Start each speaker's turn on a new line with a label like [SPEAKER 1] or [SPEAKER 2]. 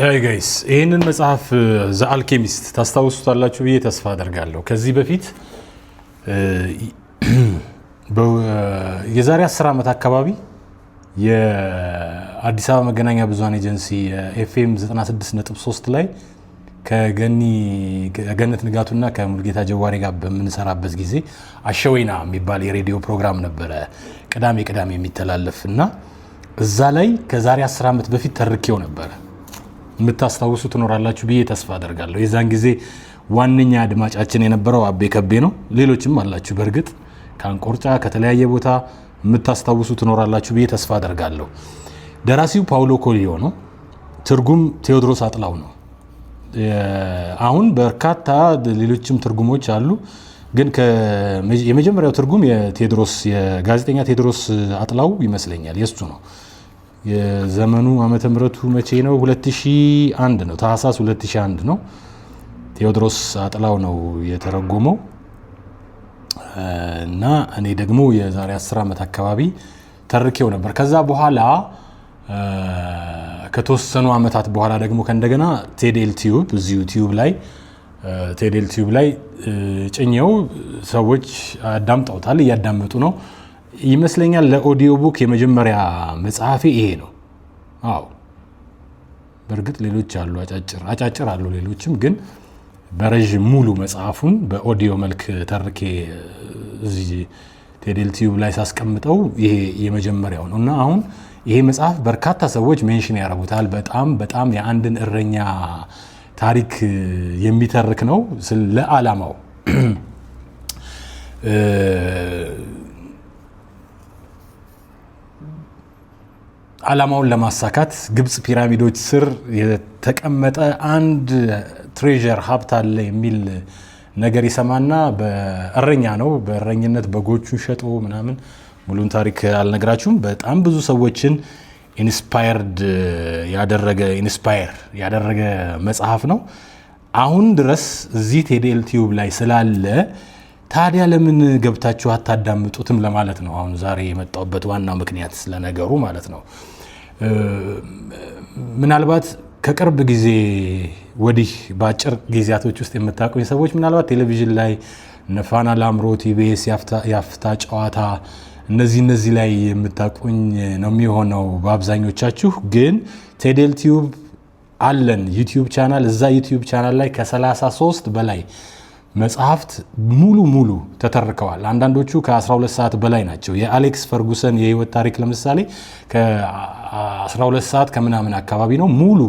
[SPEAKER 1] Hey guys, ይሄንን መጽሐፍ ዘ አልኬሚስት ታስታውሱታላችሁ ብዬ ተስፋ አደርጋለሁ። ከዚህ በፊት የዛሬ 10 ዓመት አካባቢ የአዲስ አበባ መገናኛ ብዙሃን ኤጀንሲ ኤፍኤም 96.3 ላይ ከገነት ንጋቱና ከሙልጌታ ጀዋሬ ጋር በምንሰራበት ጊዜ አሸወይና የሚባል የሬዲዮ ፕሮግራም ነበረ ቅዳሜ የሚተላለፍና እዛ ላይ ከዛሬ 10 ዓመት በፊት ተርኬው ነበር። የምታስታውሱ ትኖራላችሁ ብዬ ተስፋ አደርጋለሁ። የዛን ጊዜ ዋነኛ አድማጫችን የነበረው አቤ ከቤ ነው። ሌሎችም አላችሁ በርግጥ ካንቆርጫ ከተለያየ ቦታ የምታስታውሱ ትኖራላችሁ ብዬ ተስፋ አደርጋለሁ። ደራሲው ፓውሎ ኮሊዮ ነው። ትርጉም ቴዎድሮስ አጥላው ነው። አሁን በርካታ ሌሎችም ትርጉሞች አሉ፣ ግን የመጀመሪያው ትርጉም የጋዜጠኛ ቴዎድሮስ አጥላው ይመስለኛል የሱ ነው። የዘመኑ ዓመተ ምህረቱ መቼ ነው? 2001 ነው። ታህሳስ 2001 ነው። ቴዎድሮስ አጥላው ነው የተረጎመው እና እኔ ደግሞ የዛሬ 10 ዓመት አካባቢ ተርኬው ነበር። ከዛ በኋላ ከተወሰኑ ዓመታት በኋላ ደግሞ ከእንደገና ቴዴል ቲዩብ ላይ ጭኘው ሰዎች አዳምጠውታል፣ እያዳመጡ ነው ይመስለኛል። ለኦዲዮ ቡክ የመጀመሪያ መጽሐፌ ይሄ ነው። አዎ በእርግጥ ሌሎች አሉ፣ አጫጭር አሉ ሌሎችም፣ ግን በረዥም ሙሉ መጽሐፉን በኦዲዮ መልክ ተርኬ እዚህ ቴዴል ቲዩብ ላይ ሳስቀምጠው ይሄ የመጀመሪያው ነው እና አሁን ይሄ መጽሐፍ በርካታ ሰዎች ሜንሽን ያደርጉታል። በጣም የአንድን እረኛ ታሪክ የሚተርክ ነው። ለዓላማው ዓላማውን ለማሳካት ግብጽ ፒራሚዶች ስር የተቀመጠ አንድ ትሬዠር ሀብት አለ የሚል ነገር ይሰማና በእረኛ ነው። በእረኝነት በጎቹን ሸጦ ምናምን ሙሉን ታሪክ አልነግራችሁም። በጣም ብዙ ሰዎችን ኢንስፓየር ያደረገ መጽሐፍ ነው። አሁን ድረስ እዚህ ቴዴል ቲዩብ ላይ ስላለ ታዲያ ለምን ገብታችሁ አታዳምጡትም ለማለት ነው። አሁን ዛሬ የመጣሁበት ዋና ምክንያት ስለነገሩ ማለት ነው። ምናልባት ከቅርብ ጊዜ ወዲህ በአጭር ጊዜያቶች ውስጥ የምታውቁኝ ሰዎች ምናልባት ቴሌቪዥን ላይ ፋና ላምሮት፣ ኢቢኤስ፣ የአፍታ ጨዋታ እነዚህ ላይ የምታውቁኝ ነው የሚሆነው በአብዛኞቻችሁ። ግን ቴዴል ቲዩብ አለን ዩቲዩብ ቻናል። እዛ ዩቲዩብ ቻናል ላይ ከ33 በላይ መጽሐፍት ሙሉ ተተርከዋል። አንዳንዶቹ ከ12 ሰዓት በላይ ናቸው። የአሌክስ ፈርጉሰን የህይወት ታሪክ ለምሳሌ ከ12 ሰዓት ከምናምን አካባቢ ነው ሙሉ